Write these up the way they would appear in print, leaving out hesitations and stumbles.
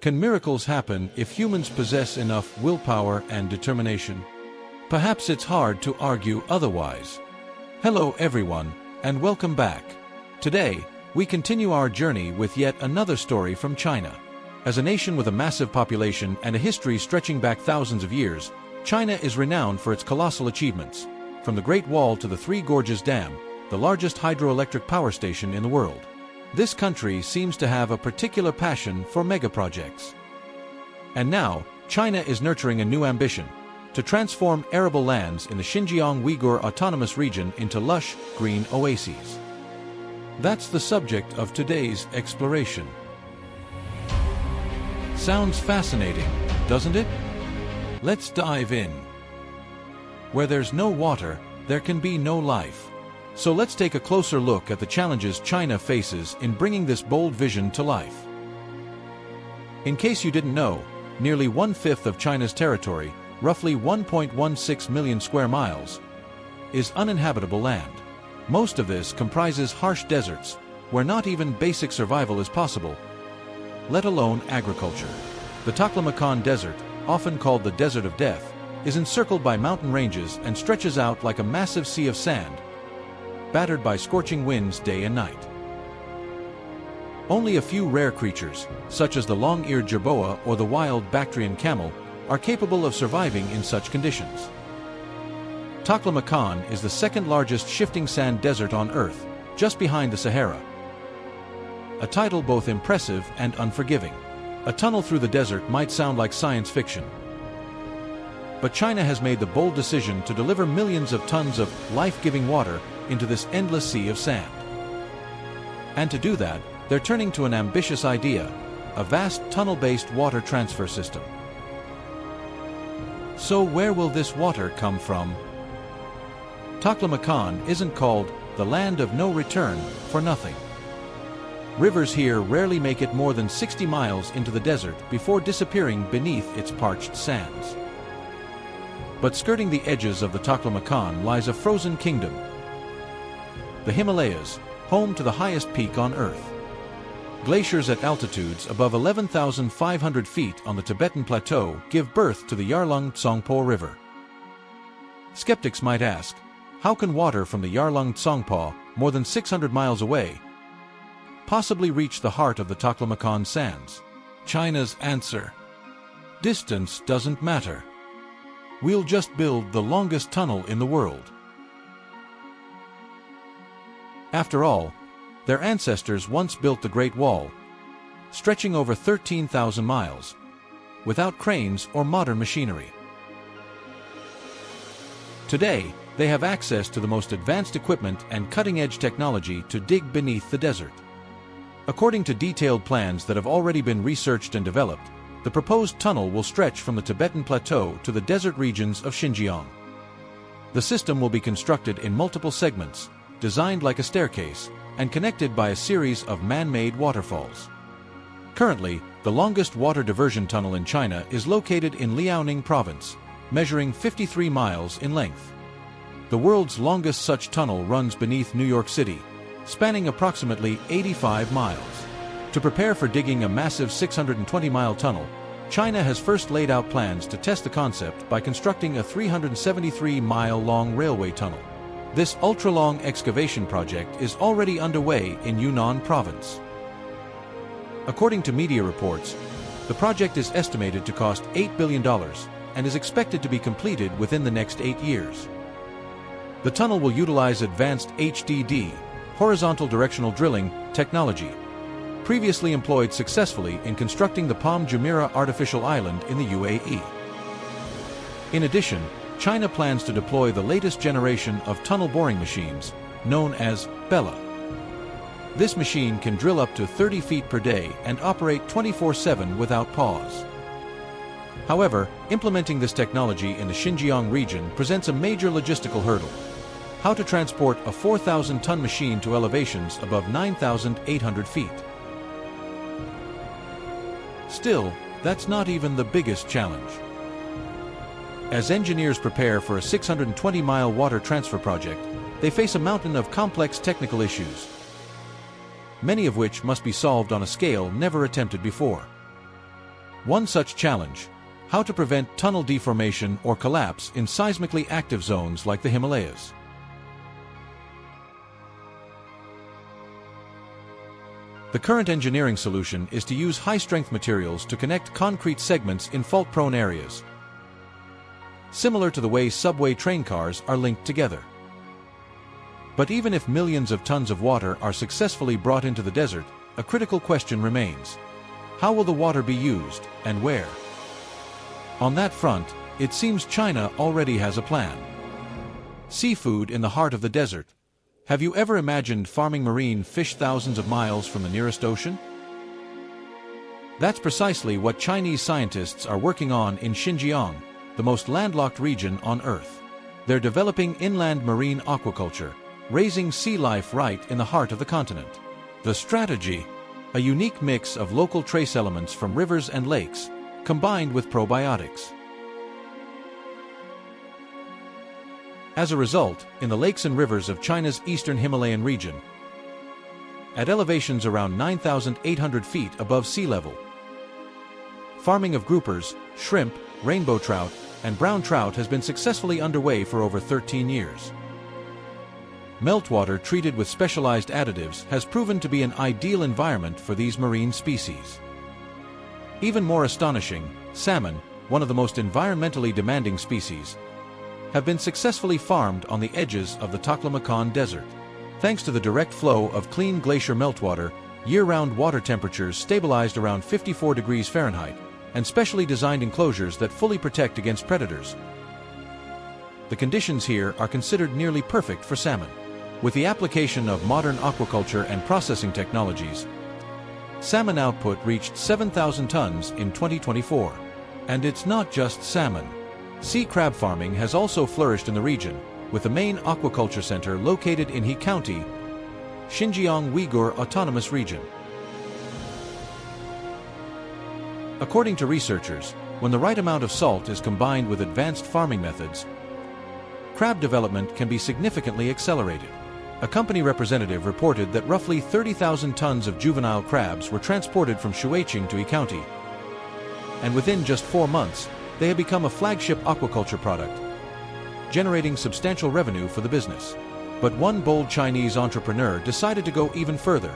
Can miracles happen if humans possess enough willpower and determination? Perhaps it's hard to argue otherwise. Hello everyone, and welcome back. Today, we continue our journey with yet another story from China. As a nation with a massive population and a history stretching back thousands of years, China is renowned for its colossal achievements. From the Great Wall to the Three Gorges Dam, the largest hydroelectric power station in the world. This country seems to have a particular passion for megaprojects. And now, China is nurturing a new ambition: to transform arable lands in the Xinjiang Uyghur Autonomous Region into lush, green oases. That's the subject of today's exploration. Sounds fascinating, doesn't it? Let's dive in. Where there's no water, there can be no life. So let's take a closer look at the challenges China faces in bringing this bold vision to life. In case you didn't know, nearly 1/5 of China's territory, roughly 1.16 million square miles, is uninhabitable land. Most of this comprises harsh deserts, where not even basic survival is possible, let alone agriculture. The Taklamakan Desert, often called the Desert of Death, is encircled by mountain ranges and stretches out like a massive sea of sand, battered by scorching winds day and night. Only a few rare creatures, such as the long-eared jerboa or the wild Bactrian camel, are capable of surviving in such conditions. Taklamakan is the second largest shifting sand desert on Earth, just behind the Sahara. A title both impressive and unforgiving. A tunnel through the desert might sound like science fiction. But China has made the bold decision to deliver millions of tons of life-giving water into this endless sea of sand. And to do that, they're turning to an ambitious idea: a vast tunnel-based water transfer system. So where will this water come from? Taklamakan isn't called the land of no return for nothing. Rivers here rarely make it more than 60 miles into the desert before disappearing beneath its parched sands. But skirting the edges of the Taklamakan lies a frozen kingdom: the Himalayas, home to the highest peak on Earth. Glaciers at altitudes above 11,500 feet on the Tibetan Plateau give birth to the Yarlung Tsongpo River. Skeptics might ask, how can water from the Yarlung Tsongpo, more than 600 miles away, possibly reach the heart of the Taklamakan sands? China's answer: distance doesn't matter. We'll just build the longest tunnel in the world. After all, their ancestors once built the Great Wall, stretching over 13,000 miles, without cranes or modern machinery. Today, they have access to the most advanced equipment and cutting-edge technology to dig beneath the desert. According to detailed plans that have already been researched and developed, the proposed tunnel will stretch from the Tibetan Plateau to the desert regions of Xinjiang. The system will be constructed in multiple segments, designed like a staircase, and connected by a series of man-made waterfalls. Currently, the longest water diversion tunnel in China is located in Liaoning Province, measuring 53 miles in length. The world's longest such tunnel runs beneath New York City, spanning approximately 85 miles. To prepare for digging a massive 620-mile tunnel, China has first laid out plans to test the concept by constructing a 373-mile-long railway tunnel. This ultra-long excavation project is already underway in Yunnan Province. According to media reports, the project is estimated to cost $8 billion and is expected to be completed within the next 8 years. The tunnel will utilize advanced HDD, horizontal directional drilling, technology, previously employed successfully in constructing the Palm Jumeirah artificial island in the UAE. In addition, China plans to deploy the latest generation of tunnel boring machines, known as Bella. This machine can drill up to 30 feet per day and operate 24/7 without pause. However, implementing this technology in the Xinjiang region presents a major logistical hurdle: how to transport a 4,000-ton machine to elevations above 9,800 feet. Still, that's not even the biggest challenge. As engineers prepare for a 620-mile water transfer project, they face a mountain of complex technical issues, many of which must be solved on a scale never attempted before. One such challenge: how to prevent tunnel deformation or collapse in seismically active zones like the Himalayas. The current engineering solution is to use high-strength materials to connect concrete segments in fault-prone areas, similar to the way subway train cars are linked together. But even if millions of tons of water are successfully brought into the desert, a critical question remains: how will the water be used, and where? On that front, it seems China already has a plan. Seafood in the heart of the desert. Have you ever imagined farming marine fish thousands of miles from the nearest ocean? That's precisely what Chinese scientists are working on in Xinjiang, the most landlocked region on Earth. They're developing inland marine aquaculture, raising sea life right in the heart of the continent. The strategy: a unique mix of local trace elements from rivers and lakes, combined with probiotics. As a result, in the lakes and rivers of China's eastern Himalayan region, at elevations around 9,800 feet above sea level, farming of groupers, shrimp, rainbow trout, and brown trout has been successfully underway for over 13 years. Meltwater treated with specialized additives has proven to be an ideal environment for these marine species. Even more astonishing, salmon, one of the most environmentally demanding species, have been successfully farmed on the edges of the Taklamakan Desert. Thanks to the direct flow of clean glacier meltwater, year-round water temperatures stabilized around 54 degrees Fahrenheit, and specially designed enclosures that fully protect against predators. The conditions here are considered nearly perfect for salmon. With the application of modern aquaculture and processing technologies, salmon output reached 7,000 tons in 2024. And it's not just salmon. Sea crab farming has also flourished in the region, with the main aquaculture center located in He County, Xinjiang Uyghur Autonomous Region. According to researchers, when the right amount of salt is combined with advanced farming methods, crab development can be significantly accelerated. A company representative reported that roughly 30,000 tons of juvenile crabs were transported from Shuiqing to He County, and within just 4 months, they have become a flagship aquaculture product, generating substantial revenue for the business. But one bold Chinese entrepreneur decided to go even further.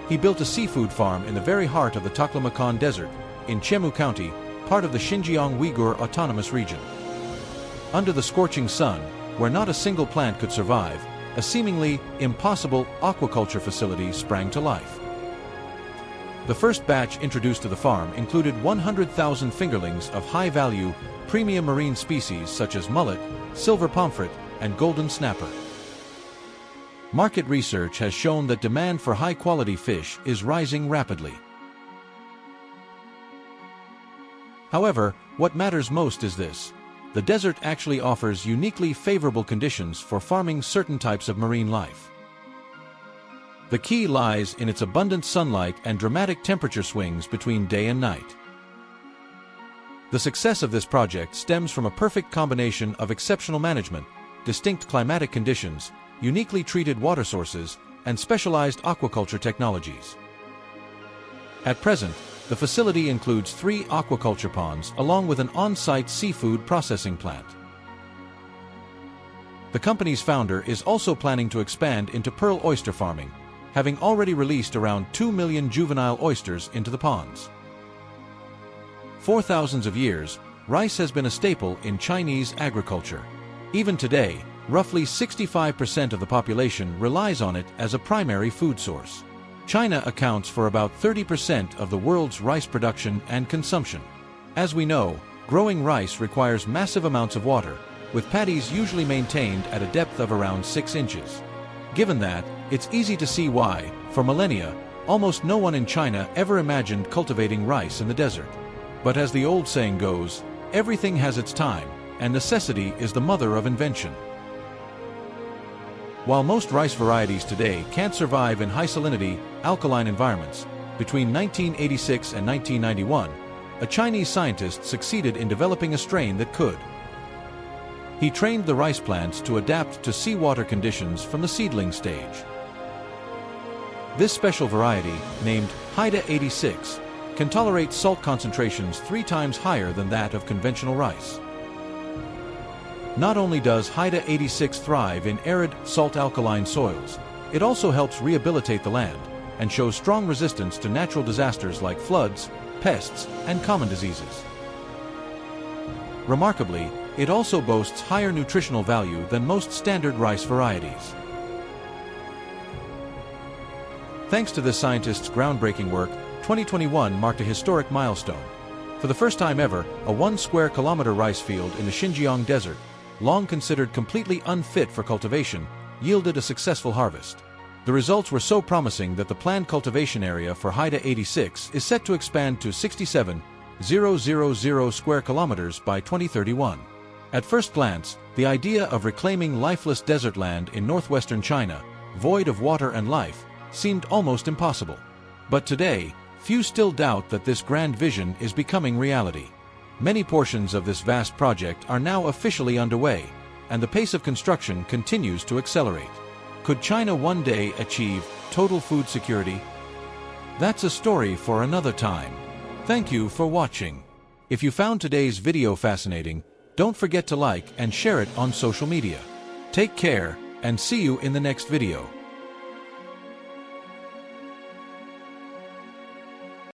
He built a seafood farm in the very heart of the Taklamakan Desert, in Chemu County, part of the Xinjiang Uyghur Autonomous Region. Under the scorching sun, where not a single plant could survive, a seemingly impossible aquaculture facility sprang to life. The first batch introduced to the farm included 100,000 fingerlings of high-value, premium marine species such as mullet, silver pomfret, and golden snapper. Market research has shown that demand for high-quality fish is rising rapidly. However, what matters most is this: the desert actually offers uniquely favorable conditions for farming certain types of marine life. The key lies in its abundant sunlight and dramatic temperature swings between day and night. The success of this project stems from a perfect combination of exceptional management, distinct climatic conditions, uniquely treated water sources, and specialized aquaculture technologies. At present, the facility includes 3 aquaculture ponds along with an on-site seafood processing plant. The company's founder is also planning to expand into pearl oyster farming, having already released around 2 million juvenile oysters into the ponds. For thousands of years, rice has been a staple in Chinese agriculture. Even today, roughly 65% of the population relies on it as a primary food source. China accounts for about 30% of the world's rice production and consumption. As we know, growing rice requires massive amounts of water, with paddies usually maintained at a depth of around 6 inches. Given that, it's easy to see why, for millennia, almost no one in China ever imagined cultivating rice in the desert. But as the old saying goes, everything has its time, and necessity is the mother of invention. While most rice varieties today can't survive in high salinity, alkaline environments, between 1986 and 1991, a Chinese scientist succeeded in developing a strain that could. He trained the rice plants to adapt to seawater conditions from the seedling stage. This special variety, named Haida 86, can tolerate salt concentrations 3 times higher than that of conventional rice. Not only does Haida 86 thrive in arid, salt-alkaline soils, it also helps rehabilitate the land and shows strong resistance to natural disasters like floods, pests, and common diseases. Remarkably, it also boasts higher nutritional value than most standard rice varieties. Thanks to this scientist's groundbreaking work, 2021 marked a historic milestone. For the first time ever, a 1 square kilometer rice field in the Xinjiang desert, long considered completely unfit for cultivation, yielded a successful harvest. The results were so promising that the planned cultivation area for Haida 86 is set to expand to 67,000 square kilometers by 2031. At first glance, the idea of reclaiming lifeless desert land in northwestern China, void of water and life, seemed almost impossible. But today, few still doubt that this grand vision is becoming reality. Many portions of this vast project are now officially underway, and the pace of construction continues to accelerate. Could China one day achieve total food security? That's a story for another time. Thank you for watching. If you found today's video fascinating, don't forget to like and share it on social media. Take care, and see you in the next video.